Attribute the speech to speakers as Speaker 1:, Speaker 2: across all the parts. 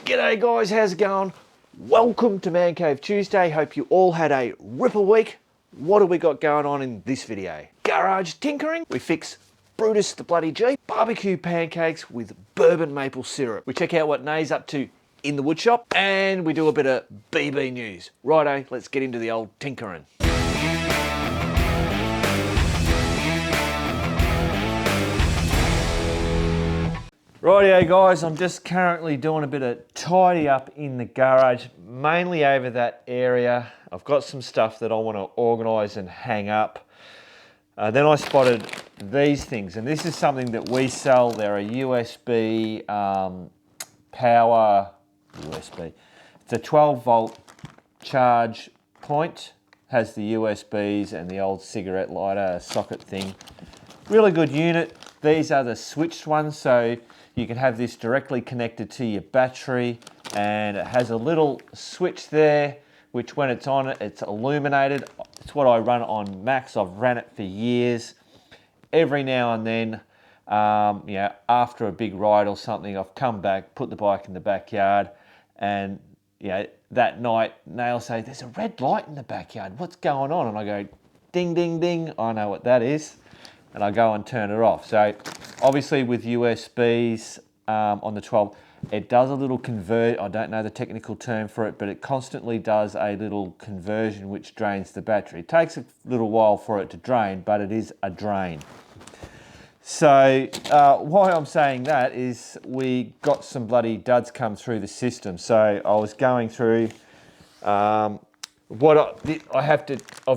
Speaker 1: G'day guys, how's it going? Welcome to Man Cave Tuesday. Hope you all had a ripper week. What have we got going on in this video? Garage tinkering. We fix Brutus the bloody Jeep. BBQ pancakes with Bourbon Mayple Syrup. We check out what Nay's up to in the woodshop. And we do a bit of BB news. Righto, let's get into the old tinkering. Rightio guys, I'm just currently doing a bit of tidy up in the garage, mainly over that area. I've got some stuff that I want to organise and hang up. Then I spotted these things, and this is something that we sell. They're a USB power, USB. It's a 12 volt charge point, has the USBs and the old cigarette lighter socket thing. Really good unit. These are the switched ones, so you can have this directly connected to your battery, and it has a little switch there, which when it's on, it's illuminated. It's what I run on Max. I've ran it for years. Every now and then, after a big ride or something, I've come back, put the bike in the backyard, and that night, Nail will say, "There's a red light in the backyard. What's going on?" And I go, "Ding, ding, ding." I know what that is. And I go and turn it off. So obviously with USBs on the 12, it does a little convert. I don't know the technical term for it, but it constantly does a little conversion which drains the battery. It takes a little while for it to drain, but it is a drain. So why I'm saying that is we got some bloody duds come through the system. So I was going through I've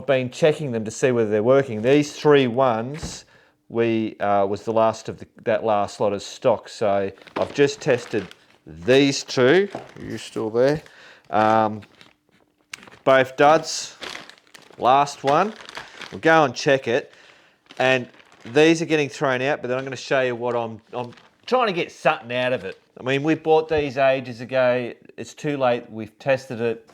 Speaker 1: been checking them to see whether they're working. These three ones was the last of that last lot of stock. So I've just tested these two. Are you still there? Both duds. Last one. We'll go and check it. And these are getting thrown out, but then I'm going to show you what I'm trying to get something out of it. I mean, we bought these ages ago. It's too late. We've tested it.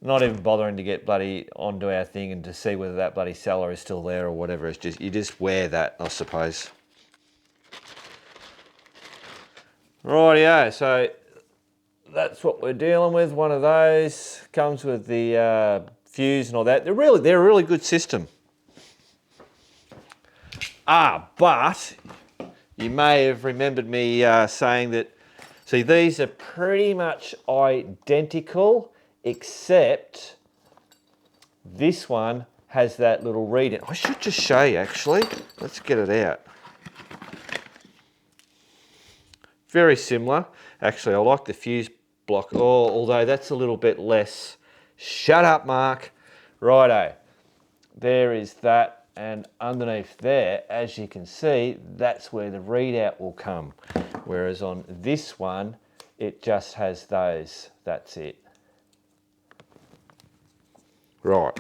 Speaker 1: Not even bothering to get bloody onto our thing and to see whether that bloody seller is still there or whatever. It's just, you just wear that, I suppose. Rightio, so that's what we're dealing with. One of those comes with the fuse and all that. They're a really good system. But you may have remembered me saying that, see, these are pretty much identical, except this one has that little read in. I should just show you actually. Let's get it out. Very similar. Actually, I like the fuse block, although that's a little bit less. Shut up, Mark. Righto. There is that, and underneath there, as you can see, that's where the readout will come. Whereas on this one, it just has those. That's it. Right,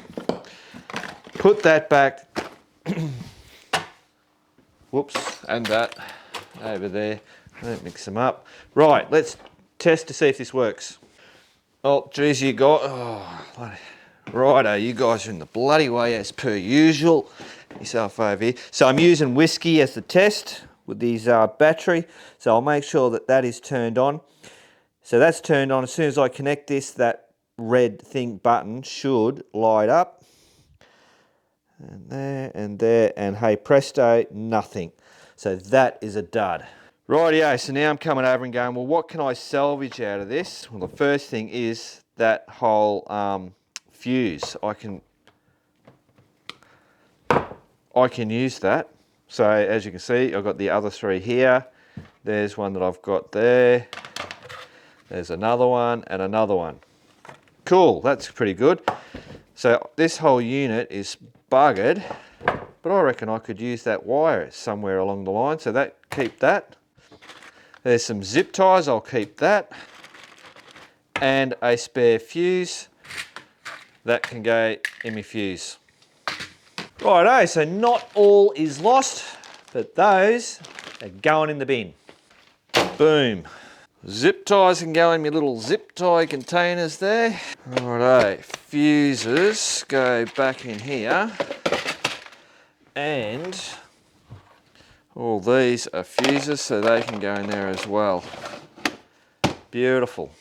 Speaker 1: put that back, whoops, and that over there, don't mix them up. Right, let's test to see if this works. Oh, geez, righto, you guys are in the bloody way as per usual. Get yourself over here. So I'm using whiskey as the test with these battery, so I'll make sure that that is turned on. So that's turned on. As soon as I connect this, that red thing button should light up, and there, and hey presto, nothing. So that is a dud. Rightio, so now I'm coming over and going, well, what can I salvage out of this? Well, the first thing is that whole fuse. I can use that. So as you can see, I've got the other three here. There's one that I've got there. There's another one and another one. Cool, that's pretty good. So this whole unit is buggered, but I reckon I could use that wire somewhere along the line. So keep that. There's some zip ties, I'll keep that. And a spare fuse. That can go in my fuse. Righto, so not all is lost, but those are going in the bin. Boom. Zip ties can go in my little zip tie containers there. Righto, fuses go back in here. And all these are fuses, so they can go in there as well. Beautiful.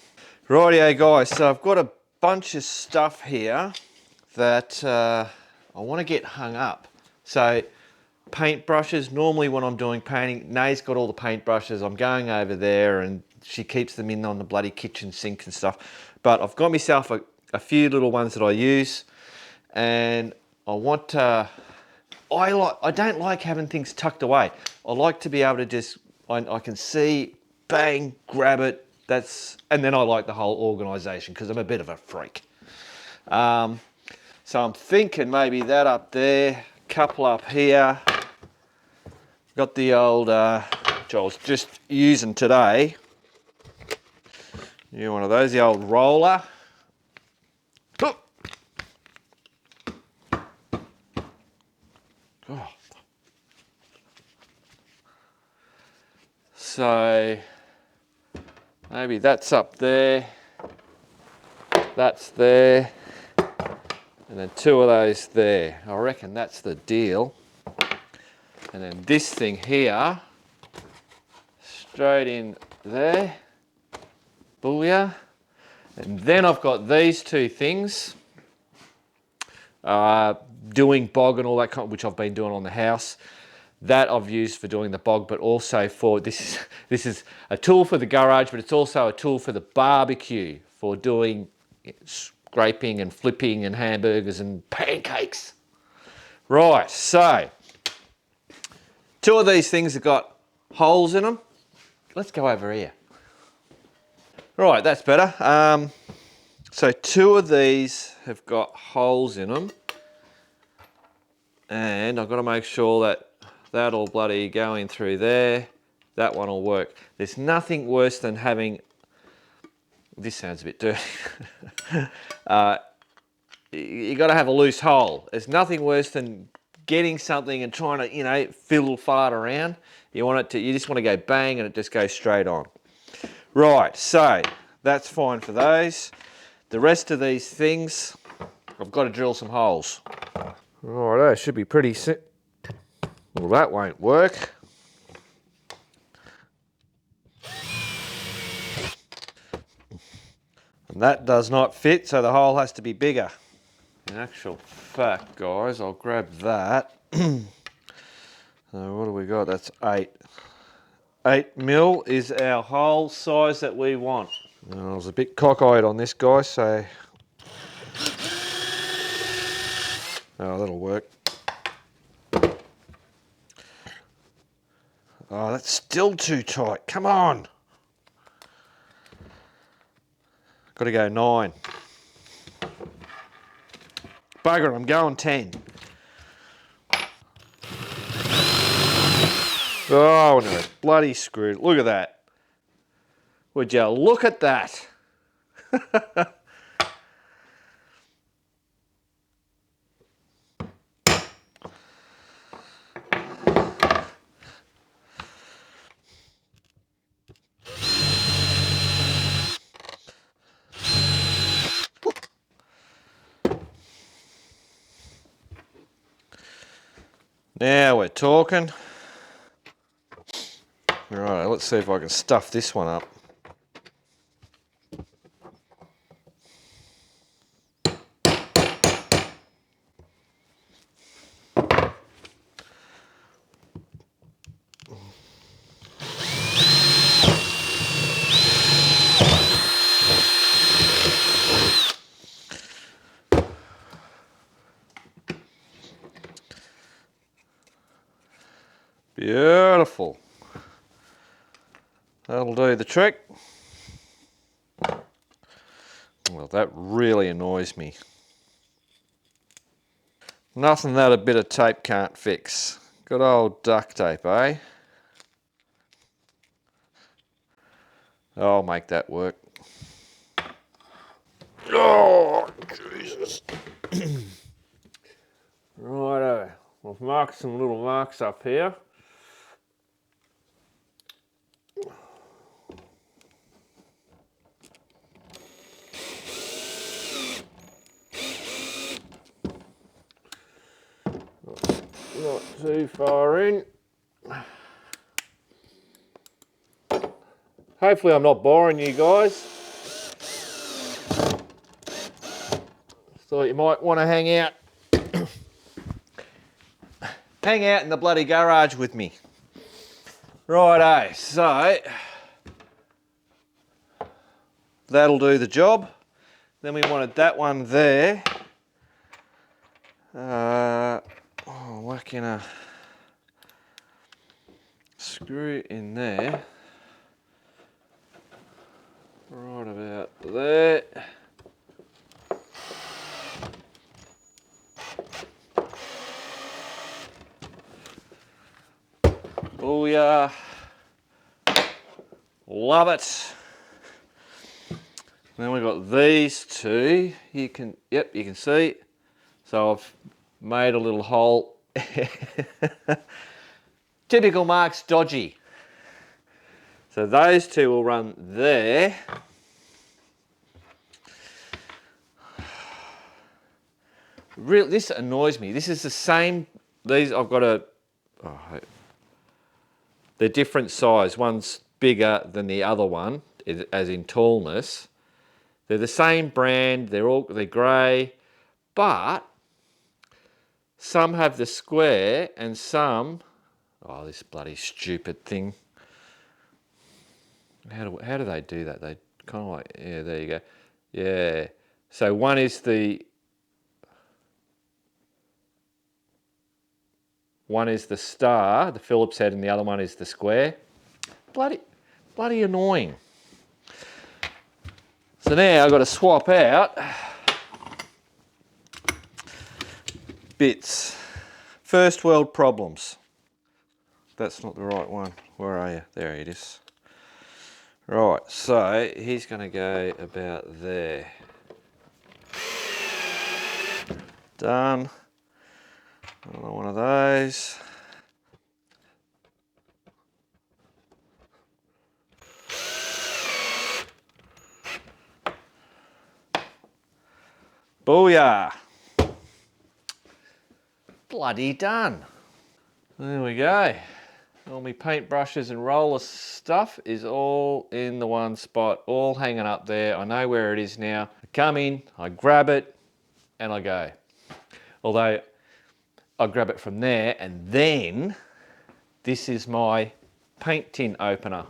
Speaker 1: Rightio guys, so I've got a bunch of stuff here that I want to get hung up. So paintbrushes, normally when I'm doing painting, Nay's got all the paintbrushes. I'm going over there and she keeps them in on the bloody kitchen sink and stuff. But I've got myself a few little ones that I use, and I want to, I don't like having things tucked away. I like to be able to just, I can see, bang, grab it, and then I like the whole organisation because I'm a bit of a freak. So I'm thinking maybe that up there, couple up here. Got the old, which I was just using today. Yeah, one of those, the old roller. Oh. So maybe that's up there, that's there, and then two of those there. I reckon that's the deal. And then this thing here, straight in there, booyah. And then I've got these two things, doing bog and all that kind, which I've been doing on the house. That I've used for doing the bog, but also for, this is a tool for the garage, but it's also a tool for the barbecue, for doing scraping and flipping and hamburgers and pancakes. Right, so two of these things have got holes in them. Let's go over here. Right, that's better. So two of these have got holes in them, and I've got to make sure that that'll bloody go in through there. That one will work. There's nothing worse than having, this sounds a bit dirty. You got to have a loose hole. There's nothing worse than getting something and trying to, fiddle fart around. You just want to go bang and it just goes straight on. Right, so that's fine for those. The rest of these things, I've got to drill some holes. Right, that should be pretty simple. Well, that won't work. And that does not fit, so the hole has to be bigger. In actual fact, guys, I'll grab that. So what do we got? That's 8. 8 mil is our hole size that we want. I was a bit cockeyed on this guy, so... Oh, that'll work. Oh, that's still too tight. Come on. Got to go 9. Bugger, I'm going 10. Oh, no, it's bloody screwed. Look at that. Would you look at that? Now we're talking. Right, let's see if I can stuff this one up. Beautiful. That'll do the trick. Well, that really annoys me. Nothing that a bit of tape can't fix. Good old duct tape, eh? I'll make that work. Oh, Jesus. Righto. I've marked some little marks up here. Not too far in. Hopefully I'm not boring you guys. Thought you might want to hang out. Hang out in the bloody garage with me. Righto, so that'll do the job. Then we wanted that one there. Whacking a screw in there. Right about there. Oh yeah, love it. Then we've got these two. You can see. So I've made a little hole. Typical Mark's dodgy. So those two will run there. Really, this annoys me. This is the same. These I've got a. Oh, they're different size. One's bigger than the other one, as in tallness. They're the same brand. They're grey, but some have the square and some. Oh, this bloody stupid thing. How do they do that? They kind of like, yeah, there you go. Yeah. So one is the star, the Phillips head, and the other one is the square. Bloody annoying. So now I've got to swap out bits. First world problems. That's not the right one. Where are you? There it is. Right, so he's going to go about there. Done. Another one of those. Booyah! Bloody done. There we go. All my paintbrushes and roller stuff is all in the one spot, all hanging up there. I know where it is now. I come in, I grab it, and I go. Although I grab it from there, and then this is my paint tin opener.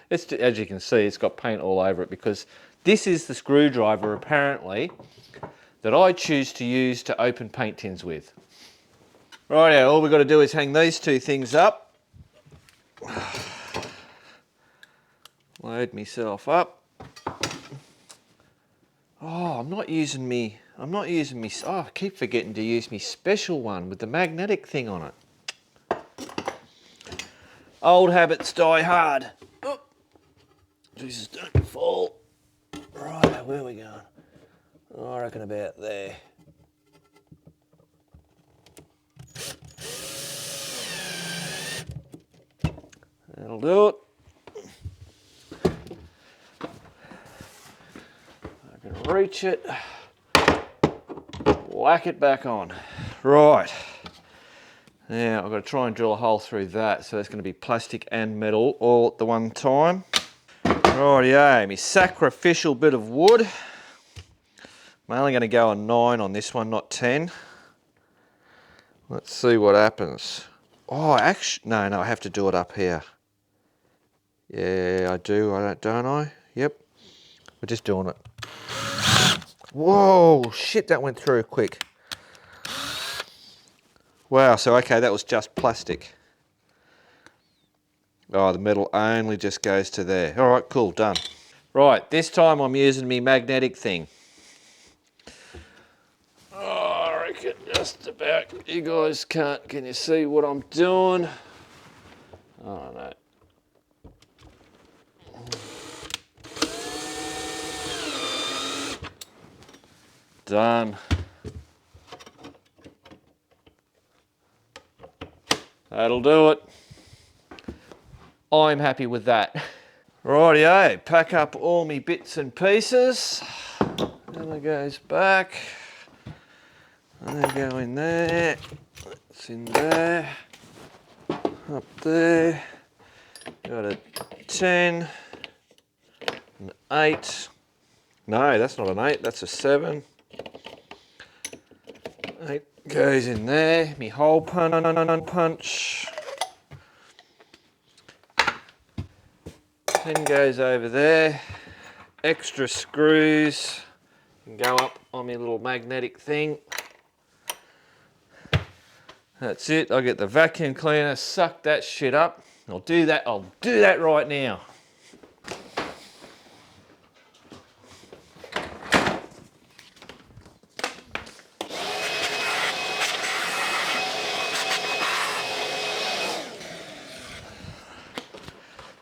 Speaker 1: As you can see, it's got paint all over it because this is the screwdriver, apparently, that I choose to use to open paint tins with. Right, all we've got to do is hang these two things up. Load myself up. Oh, I'm not using me, oh, I keep forgetting to use my special one with the magnetic thing on it. Old habits die hard. Oh, Jesus, don't fall. Right, where are we going? Oh, I reckon about there. That'll do it. I can reach it, whack it back on. Right. Now I've got to try and drill a hole through that, so that's going to be plastic and metal all at the one time. Rightio, my sacrificial bit of wood. I'm only going to go a 9 on this one, not 10. Let's see what happens. Oh, actually, no, I have to do it up here. Yeah, I do, don't I? Yep. We're just doing it. Whoa, shit, that went through quick. Wow, so okay, that was just plastic. Oh, the metal only just goes to there. All right, cool, done. Right, this time I'm using my magnetic thing. Oh, I reckon just about. You guys can you see what I'm doing? Oh, no. Done. That'll do it. I'm happy with that. Rightio, pack up all my bits and pieces. And it goes back. And they go in there. That's in there. Up there. Got a 10, an 8. No, that's not an 8, that's a 7. 8 goes in there. Me hole punch. 10 goes over there. Extra screws can go up on my little magnetic thing. That's it. I'll get the vacuum cleaner, suck that shit up. I'll do that right now.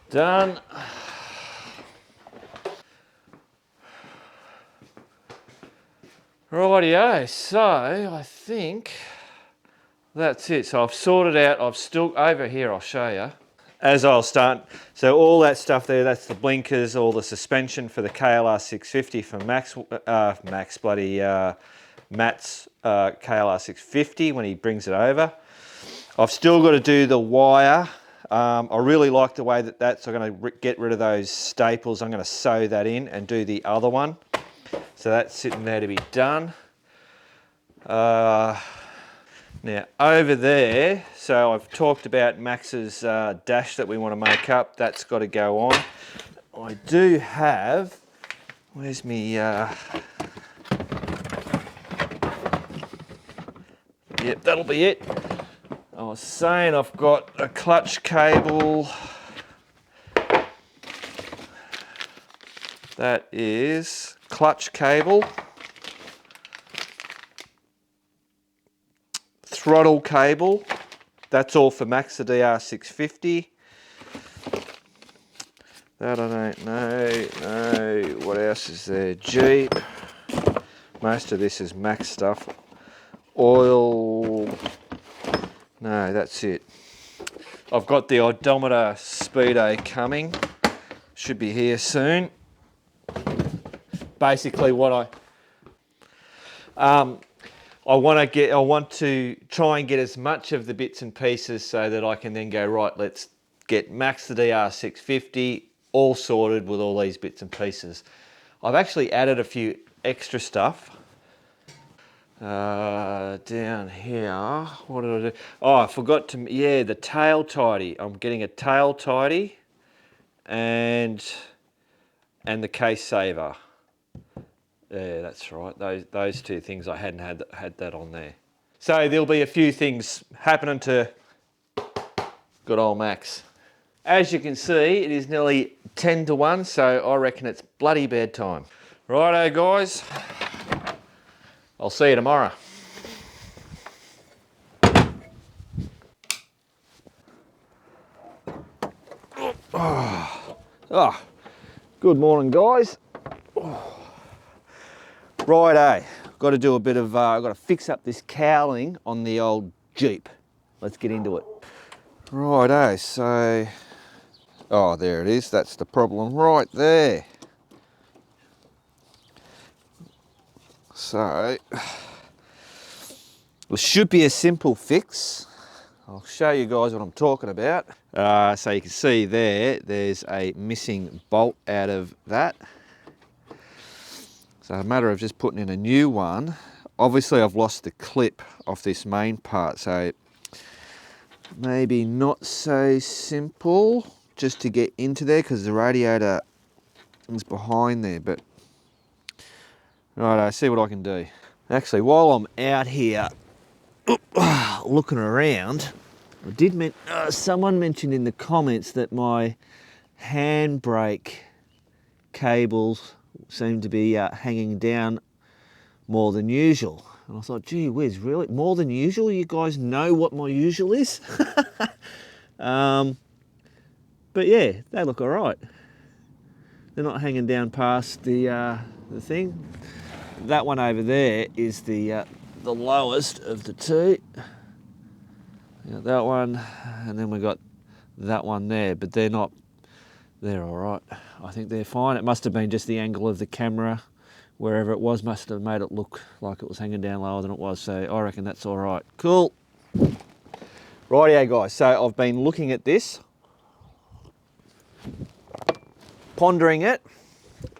Speaker 1: Done. Rightio, so I think that's it. So I've sorted out, I've still, over here I'll show you. As I'll start, so all that stuff there, that's the blinkers, all the suspension for the KLR 650 for Matt's KLR 650 when he brings it over. I've still got to do the wire. I really like the way that's, I'm going to get rid of those staples. I'm going to sew that in and do the other one. So that's sitting there to be done. Now over there, so I've talked about Max's dash that we want to make up. That's got to go on. I do have, where's me, yep, that'll be it. I was saying I've got a clutch cable. That is clutch cable. Throttle cable. That's all for Max the DR650. That I don't know. No. What else is there? Jeep. Most of this is Max stuff. Oil. No, that's it. I've got the odometer speedo coming. Should be here soon. Basically what I want to try and get as much of the bits and pieces so that I can then go, right, let's get Max the DR650 all sorted with all these bits and pieces. I've actually added a few extra stuff. Down here, what did I do? Oh, I forgot to, yeah, the tail tidy. I'm getting a tail tidy and the case saver. Yeah, that's right. Those two things, I hadn't had that on there. So there'll be a few things happening to good old Max. As you can see, it is nearly 10 to 1, so I reckon it's bloody bedtime. Righto, guys. I'll see you tomorrow. Good morning, guys. Righto, got to do a bit of, I've got to fix up this cowling on the old Jeep. Let's get into it. Righto, so, oh, there it is. That's the problem right there. So, it should be a simple fix. I'll show you guys what I'm talking about. So you can see there's a missing bolt out of that. So a matter of just putting in a new one. Obviously I've lost the clip off this main part, so maybe not so simple just to get into there because the radiator is behind there, but right, I see what I can do. Actually, while I'm out here looking around, I did someone mentioned in the comments that my handbrake cables seem to be hanging down more than usual. And I thought, gee whiz, really? More than usual? You guys know what my usual is? But yeah, they look all right. They're not hanging down past the thing. That one over there is the lowest of the two. Got that one, and then we got that one there, but they're all right. I think they're fine. It must have been just the angle of the camera, wherever it was, must have made it look like it was hanging down lower than it was, so I reckon that's all right. Cool. Rightio, guys, so I've been looking at this. pondering it,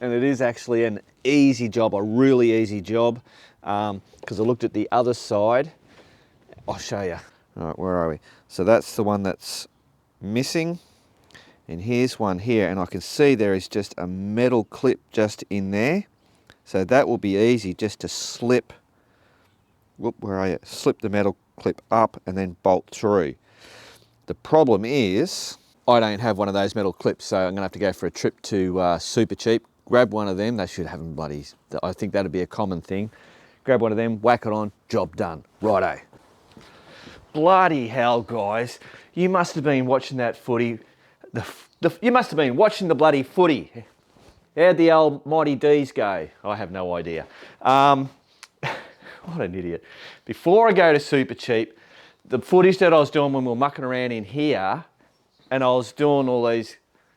Speaker 1: and it is actually an easy job, a really easy job, because I looked at the other side. I'll show you. All right, where are we? So that's the one that's missing, and here's one here, and I can see there is just a metal clip just in there. So that will be easy just to slip, whoop, where are you? Slip the metal clip up and then bolt through. The problem is, I don't have one of those metal clips, so I'm gonna have to go for a trip to Super Cheap, grab one of them. They should have them bloody, I think that'd be a common thing. Grab one of them, whack it on, job done. Righto. Bloody hell, guys. You must have been watching that footy. You must have been watching the bloody footy. How'd the old Mighty D's go? I have no idea. What an idiot. Before I go to Super Cheap, the footage that I was doing when we were mucking around in here, and I was doing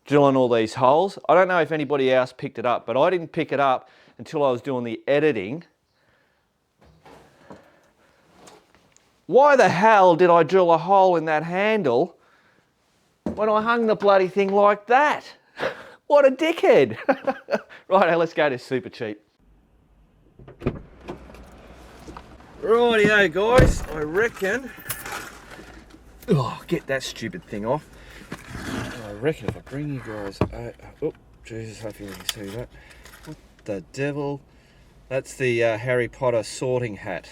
Speaker 1: drilling all these holes. I don't know if anybody else picked it up, but I didn't pick it up until I was doing the editing. Why the hell did I drill a hole in that handle when I hung the bloody thing like that? What a dickhead. Right, let's go to Super Cheap. Rightio guys, I reckon, get that stupid thing off. I reckon if I bring you guys, oh Jesus, hopefully you can see that. What the devil? That's the Harry Potter sorting hat.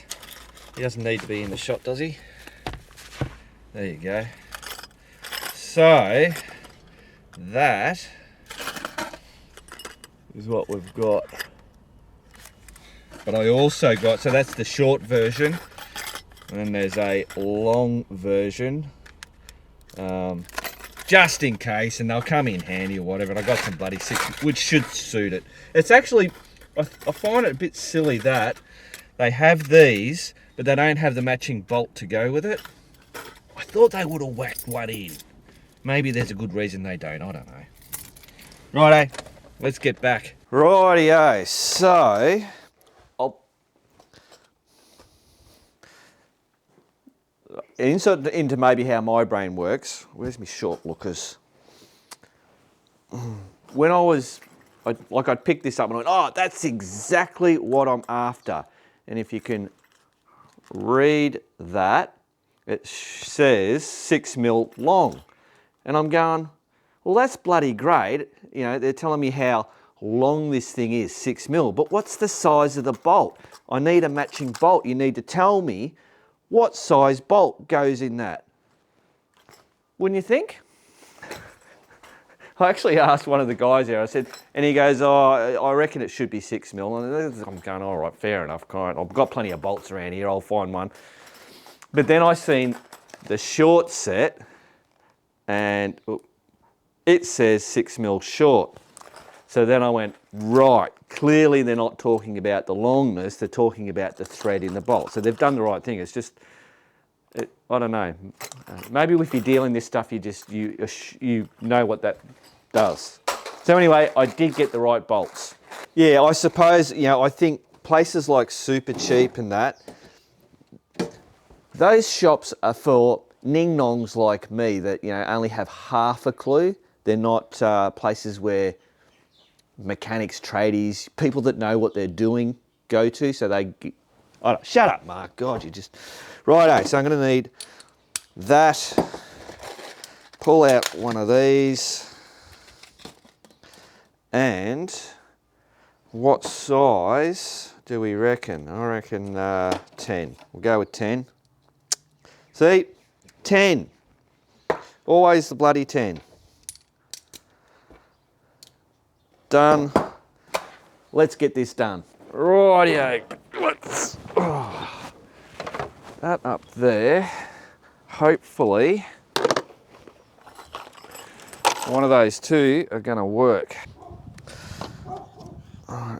Speaker 1: He doesn't need to be in the shot, does he? There you go. So, that is what we've got. But I also got, so that's the short version, and then there's a long version, just in case, and they'll come in handy or whatever. And I got some bloody 6, which should suit it. It's actually, I find it a bit silly that they have these, but they don't have the matching bolt to go with it. I thought they would have whacked one in. Maybe there's a good reason they don't, I don't know. Righto, let's get back. Rightio, so insert into maybe how my brain works. Where's my short lookers? When I'd pick this up and I went, oh, that's exactly what I'm after. And if you can read that, it says 6 mil long. And I'm going, well, that's bloody great. You know, they're telling me how long this thing is, 6 mil, but what's the size of the bolt? I need a matching bolt. You need to tell me what size bolt goes in that. Wouldn't you think? I actually asked one of the guys there, I said, and he goes, oh, I reckon it should be 6 mil. And I'm going, all right, fair enough. I've got plenty of bolts around here, I'll find one. But then I seen the short set and it says 6 mil short. So then I went, right, clearly they're not talking about the longness, they're talking about the thread in the bolt. So they've done the right thing. It's just, I don't know. Maybe if you're dealing this stuff, you know what that does. So anyway, I did get the right bolts. Yeah, I suppose, you know, I think places like Super Cheap and that, those shops are for ning-nongs like me that, you know, only have half a clue. They're not places where mechanics, tradies, people that know what they're doing go to. So they, shut up, Mark. God, you just... Righto, so I'm going to need that. Pull out one of these. And what size do we reckon? I reckon 10. We'll go with 10. See? 10. Always the bloody 10. Done. Let's get this done. Rightio. Let's... that up there. Hopefully, one of those two are going to work.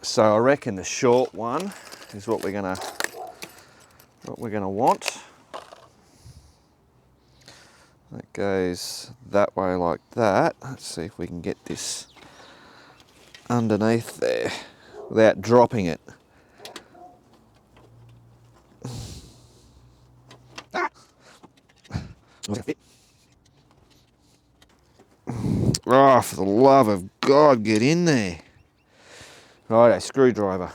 Speaker 1: So I reckon the short one is what we're going to want. That goes that way like that. Let's see if we can get this underneath there without dropping it.
Speaker 2: Oh, for the love of God, get in there. Right, a screwdriver.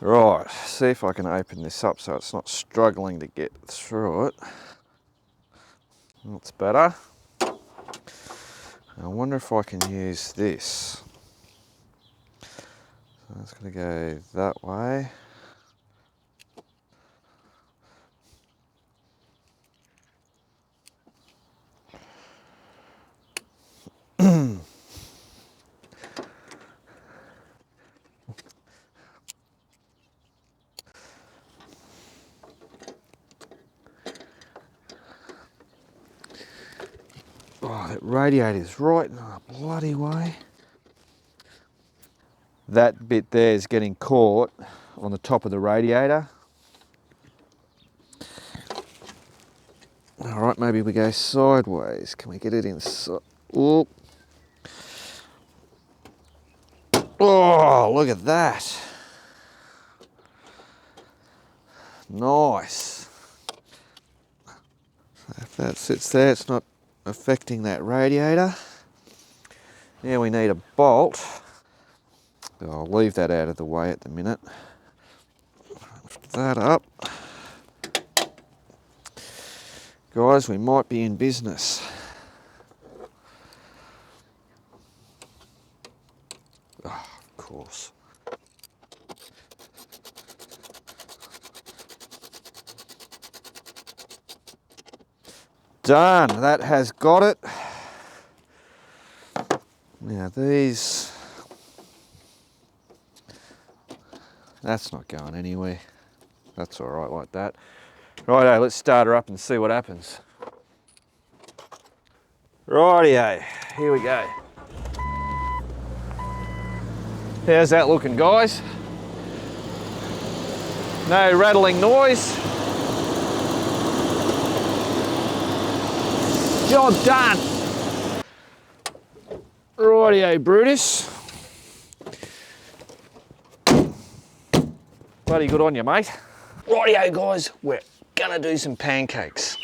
Speaker 2: Right, see if I can open this up so it's not struggling to get through it. That's better. I wonder if I can use this. So it's going to go that way. Oh, that radiator's right in the bloody way. That bit there is getting caught on the top of the radiator. All right, maybe we go sideways. Can we get it inside? Oh, oh, look at that. Nice. If that sits there, it's not affecting that radiator. Now we need a bolt. I'll leave that out of the way at the minute. Lift that up. Guys, we might be in business. Oh, of course. Done, that has got it. Now these, that's not going anywhere. That's all right like that. Righto, let's start her up and see what happens. Rightio, here we go. How's that looking, guys? No rattling noise. Job done. Rightio, Brutus. Bloody good on you, mate. Rightio, guys, we're gonna do some pancakes.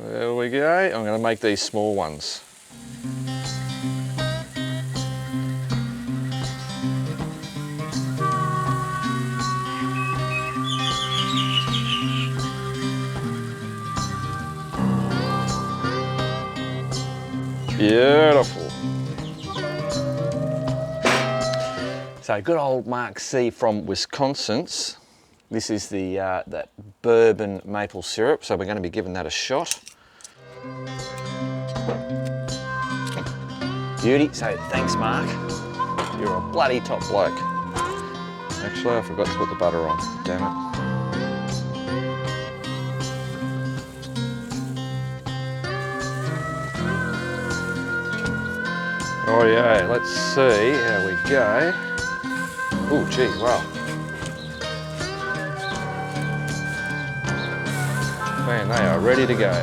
Speaker 2: There we go. I'm gonna make these small ones. Beautiful. So good old Mark C from Wisconsin's. This is the that Bourbon Maple Syrup, so we're going to be giving that a shot. Beauty, so thanks Mark. You're a bloody top bloke. Actually, I forgot to put the butter on, damn it. Oh yeah, let's see how we go. Oh gee, wow. Man, they are ready to go.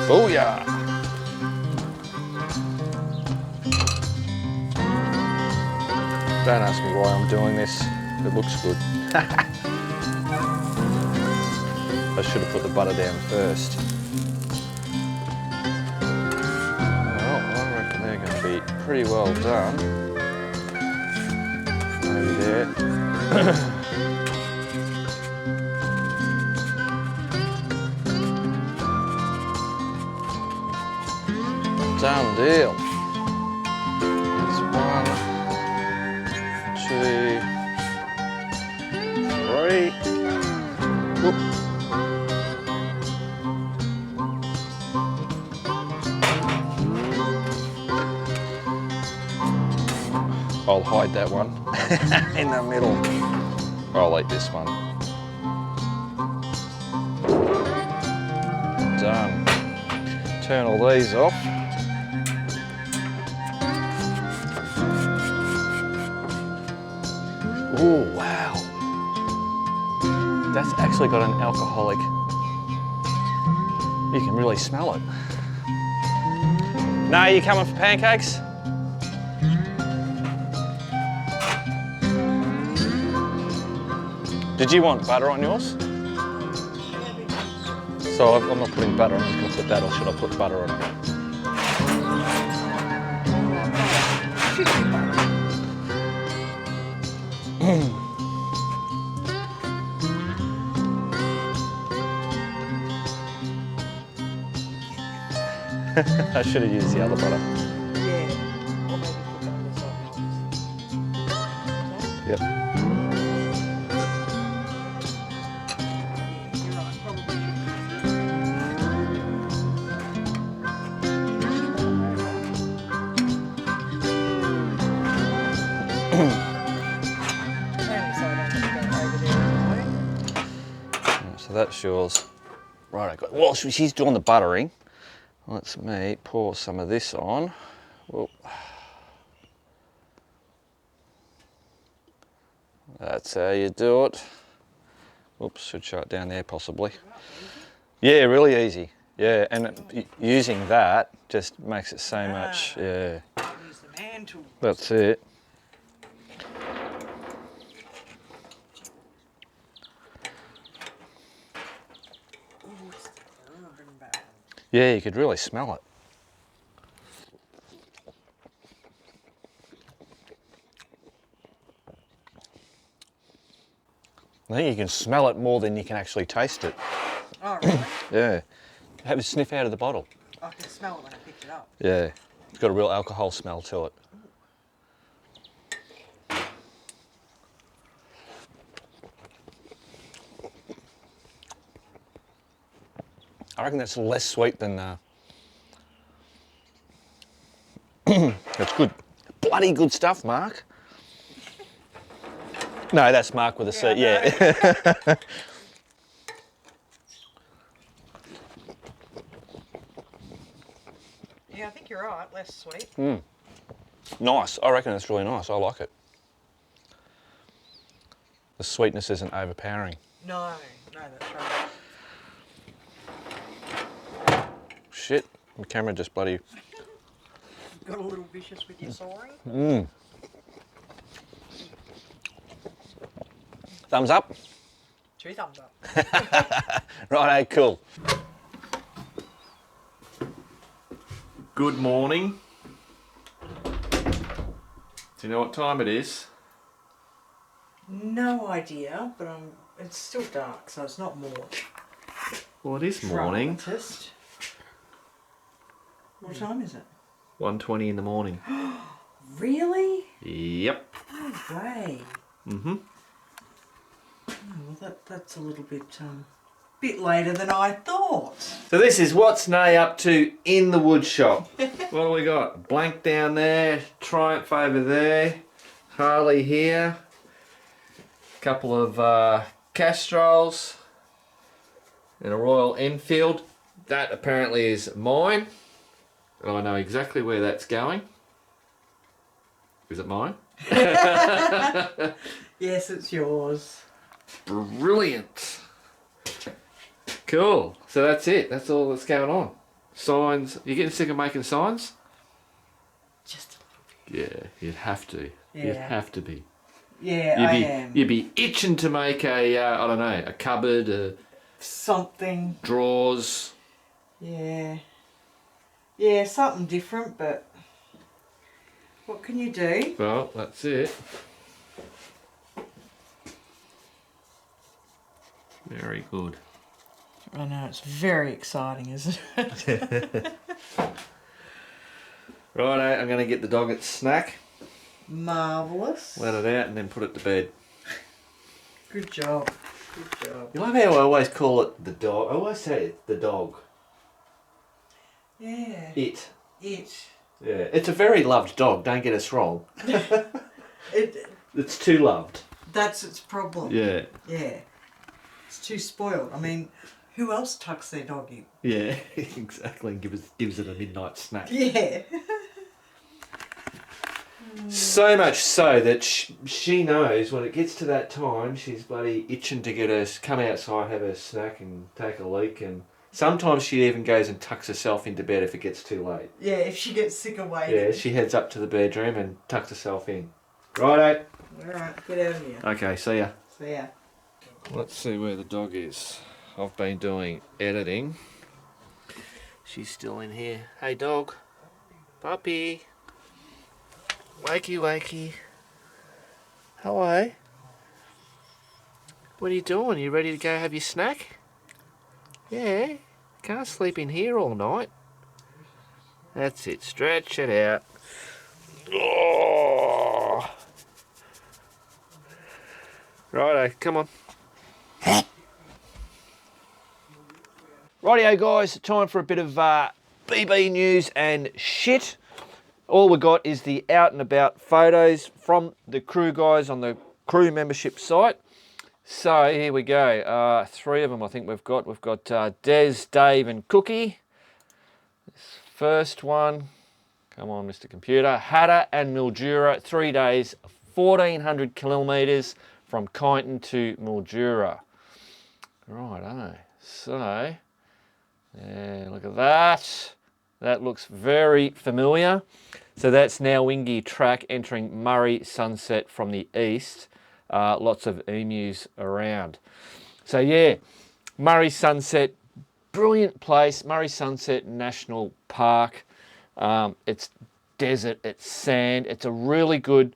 Speaker 2: Booyah! Don't ask me why I'm doing this. It looks good. I should have put the butter down first. Well, I reckon they're going to be pretty well done. Maybe there. Done deal. That's 1, 2, 3. Whoop. I'll hide that one in the middle. I'll eat this one. Done. Turn all these off. Oh, wow. That's actually got an alcoholic. You can really smell it. No, you coming for pancakes? Did you want butter on yours? So I'm not putting butter on, I'm just going to put that, or should I put butter on it?
Speaker 3: Should be butter.
Speaker 2: I should have used the other butter.
Speaker 3: Yeah. Or maybe put that on the side.
Speaker 2: Yep.
Speaker 3: You're right, probably
Speaker 2: So that's yours. Right, I got. While she's doing the buttering, let's me pour some of this on. Whoa. That's how you do it. Oops, should show it down there possibly. Yeah, really easy. Yeah, and using that just makes it so much. Yeah,
Speaker 3: use the hand tool.
Speaker 2: that's it. Yeah, you could really smell it. I think you can smell it more than you can actually taste it.
Speaker 3: Oh, really?
Speaker 2: Yeah. Have a sniff out of the bottle.
Speaker 3: I can smell it when I picked it up.
Speaker 2: Yeah. It's got a real alcohol smell to it. I reckon that's less sweet than... That's good. Bloody good stuff, Mark. No, that's Mark with a C, yeah.
Speaker 3: Yeah, I think you're right, less sweet.
Speaker 2: Nice, I reckon that's really nice, I like it. The sweetness isn't overpowering.
Speaker 3: No, that's right.
Speaker 2: Shit, the camera just bloody...
Speaker 3: Got a little vicious with your sawing?
Speaker 2: Thumbs up?
Speaker 3: 2 thumbs up.
Speaker 2: Righto, cool.
Speaker 1: Good morning. Do you know what time it is?
Speaker 3: No idea, but it's still dark, so it's not morning.
Speaker 1: Well, it is morning.
Speaker 3: Dramatist. What time is it?
Speaker 1: 1:20 in the morning.
Speaker 3: Really?
Speaker 1: Yep.
Speaker 3: No way.
Speaker 1: Mm-hmm.
Speaker 3: Oh, well, that's a little bit later than I thought.
Speaker 1: So this is what's Nay up to in the wood shop. What do we got? Blank down there, Triumph over there, Harley here, a couple of Castrolls, and a Royal Enfield. That apparently is mine. And I know exactly where that's going. Is it mine?
Speaker 3: Yes, it's yours.
Speaker 1: Brilliant. Cool. So that's it. That's all that's going on. Signs. You getting sick of making signs?
Speaker 3: Just a little bit.
Speaker 1: Yeah, you'd have to.
Speaker 3: Yeah.
Speaker 1: You'd have to be.
Speaker 3: Yeah, I am.
Speaker 1: You'd be itching to make a, I don't know, a cupboard,
Speaker 3: Something.
Speaker 1: drawers.
Speaker 3: Yeah. Yeah, something different, but what can you do?
Speaker 1: Well, that's it. Very good.
Speaker 3: I know, it's very exciting, isn't it?
Speaker 1: Righto, I'm going to get the dog its snack,
Speaker 3: Marvellous.
Speaker 1: let it out, and then put it to bed.
Speaker 3: Good job. Good job.
Speaker 1: You love how I always call it the dog. I always say it's the dog.
Speaker 3: Yeah.
Speaker 1: It.
Speaker 3: It.
Speaker 1: Yeah, it's a very loved dog, don't get us wrong. It's too loved.
Speaker 3: That's its problem.
Speaker 1: Yeah.
Speaker 3: Yeah. It's too spoiled. I mean, who else tucks their dog in?
Speaker 1: Yeah, exactly, and gives it a midnight snack.
Speaker 3: Yeah.
Speaker 1: So much so that she knows when it gets to that time, she's bloody itching to get her, come outside, have her snack and take a leak, and sometimes she even goes and tucks herself into bed if it gets too late.
Speaker 3: Yeah, if she gets sick of waiting.
Speaker 1: Yeah, she heads up to the bedroom and tucks herself in. Righto.
Speaker 3: Alright, get out of here.
Speaker 1: Okay, see ya.
Speaker 3: See ya.
Speaker 2: Let's see where the dog is.
Speaker 1: I've been doing editing. She's still in here. Hey dog. Puppy. Wakey wakey. Hello. What are you doing? You ready to go have your snack? Yeah. Can't sleep in here all night. That's it. Stretch it out. Oh. Righto, come on. Rightio guys, time for a bit of BB news and shit. All we got is the out and about photos from the crew guys on the crew membership site. So here we go. 3 of them I think we've got. We've got Des, Dave and Cookie. This first one, come on Mr. Computer. Hatta and Mildura, 3 days, 1,400 kilometres from Kyneton to Mildura. Righto. So, yeah, look at that. That looks very familiar. So that's now Wingy Track entering Murray Sunset from the east. Lots of emus around. So yeah, Murray Sunset, brilliant place. Murray Sunset National Park. It's desert, it's sand. It's a really good,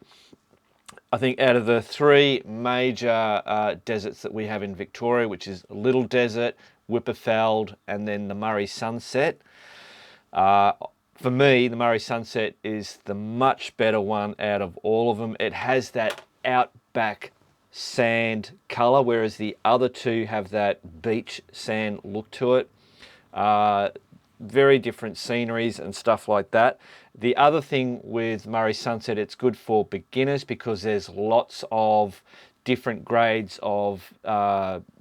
Speaker 1: I think, out of the 3 major deserts that we have in Victoria, which is Little Desert, Whipperfeld, and then the Murray Sunset. For me, the Murray Sunset is the much better one out of all of them. It has that outback sand colour, whereas the other 2 have that beach sand look to it. Very different sceneries and stuff like that. The other thing with Murray Sunset, it's good for beginners because there's lots of different grades of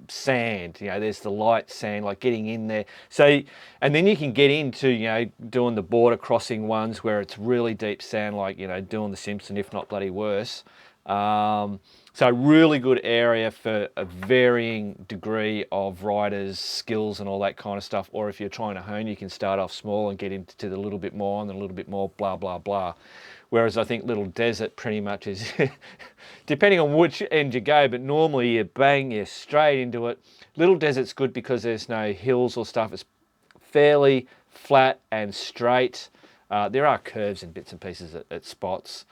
Speaker 1: sand. You know, there's the light sand, like getting in there. So, and then you can get into, you know, doing the border crossing ones where it's really deep sand, like, you know, doing the Simpson, if not bloody worse. So really good area for a varying degree of riders' skills and all that kind of stuff. Or if you're trying to hone, you can start off small and get into the little bit more and a little bit more blah, blah, blah. Whereas I think Little Desert pretty much is, depending on which end you go, but normally you bang, you're straight into it. Little Desert's good because there's no hills or stuff. It's fairly flat and straight. There are curves and bits and pieces at spots.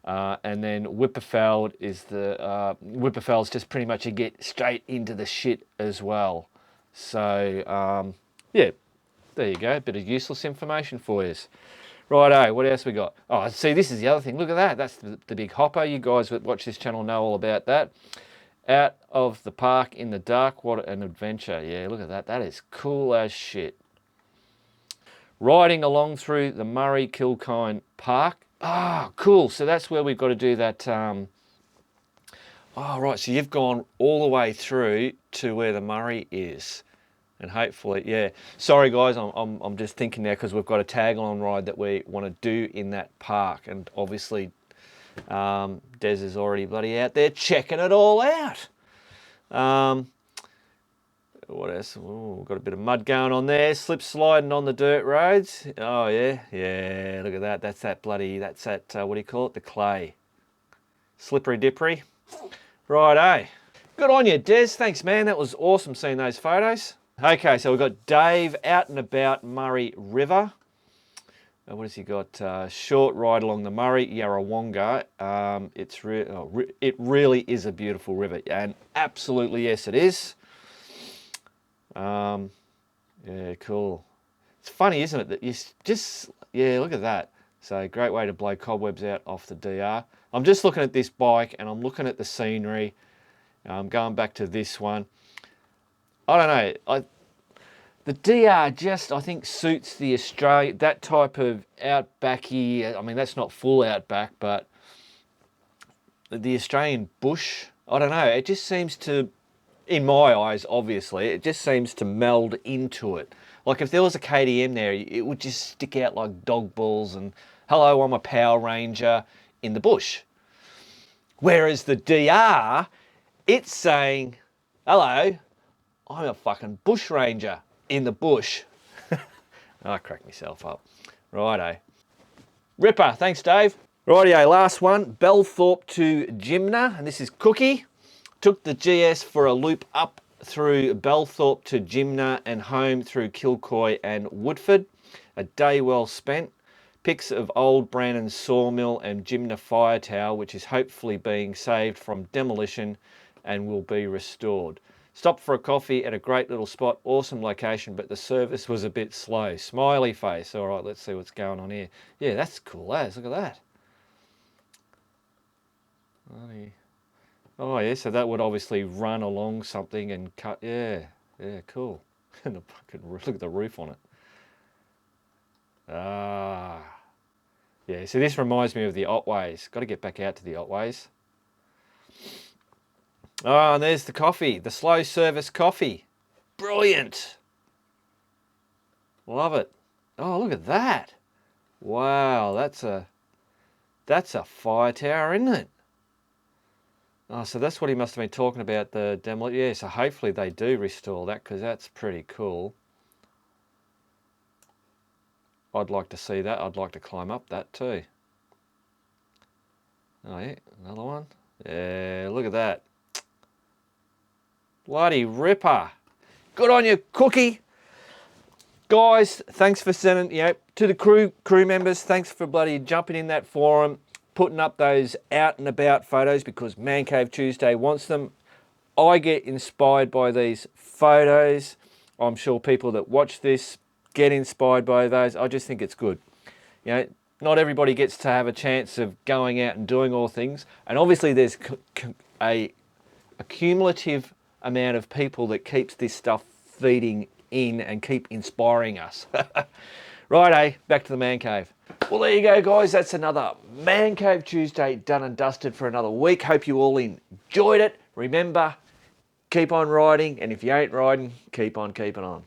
Speaker 1: And then Whipperfeld is Whipperfeld's just pretty much you get straight into the shit as well. So, yeah, there you go. A bit of useless information for you. Righto, what else we got? Oh, see, this is the other thing. Look at that. That's the big hopper. You guys that watch this channel know all about that. Out of the park in the dark. What an adventure. Yeah, look at that. That is cool as shit. Riding along through the Murray Kilkine Park. Ah, cool. So that's where we've got to do that. Oh, right. So you've gone all the way through to where the Murray is. And hopefully, yeah. Sorry, guys, I'm just thinking now because we've got a tag-along ride that we want to do in that park. And obviously, Des is already bloody out there checking it all out. What else? Oh, got a bit of mud going on there. Slip sliding on the dirt roads. Oh, yeah. Yeah, look at that. That's that, what do you call it? The clay. Slippery dippery. Righto. Good on you, Des. Thanks, man. That was awesome seeing those photos. Okay, so we've got Dave out and about Murray River. What has he got? Short ride along the Murray, Yarrawonga. It really is a beautiful river, and absolutely yes, it is. Yeah, cool. It's funny, isn't it, that you just, yeah, look at that. So great way to blow cobwebs out off the DR. I'm just looking at this bike and I'm looking at the scenery. I'm going back to this one. I don't know. The DR just, I think, suits the that type of outbacky. I mean, that's not full outback, but the Australian bush. I don't know. It just seems to, in my eyes, obviously, it just seems to meld into it. Like if there was a KTM there, it would just stick out like dog balls and, hello, I'm a Power Ranger in the bush. Whereas the DR, it's saying, hello, I'm a fucking bush ranger in the bush. I cracked myself up. Righto. Ripper, thanks Dave. Rightio, last one, Belthorpe to Jimna, and this is Cookie. Took the GS for a loop up through Belthorpe to Jimna and home through Kilcoy and Woodford. A day well spent. Pics of old Brannan's sawmill and Jimna fire tower, which is hopefully being saved from demolition and will be restored. Stopped for a coffee at a great little spot, awesome location, but the service was a bit slow. Smiley face. All right, let's see what's going on here. Yeah, that's cool as. Look at that. Oh yeah, so that would obviously run along something and cut. Yeah, cool. And look at the roof on it. Ah, yeah. So this reminds me of the Otways. Got to get back out to the Otways. Oh, and there's the coffee, the slow service coffee. Brilliant. Love it. Oh, look at that. Wow, that's a fire tower, isn't it? Oh, so that's what he must have been talking about, the demolition. Yeah, so hopefully they do restore that, because that's pretty cool. I'd like to see that. I'd like to climb up that too. Oh yeah, another one. Yeah, look at that. Bloody ripper. Good on you, Cookie. Guys, thanks for sending, to the crew members, thanks for bloody jumping in that forum, putting up those out and about photos, because Man Cave Tuesday wants them. I get inspired by these photos. I'm sure people that watch this get inspired by those. I just think it's good. Not everybody gets to have a chance of going out and doing all things. And obviously there's a cumulative amount of people that keeps this stuff feeding in and keep inspiring us. Righto, back to the Man Cave. Well, there you go, guys. That's another Man Cave Tuesday done and dusted for another week. Hope you all enjoyed it. Remember, keep on riding, and if you ain't riding, keep on keeping on.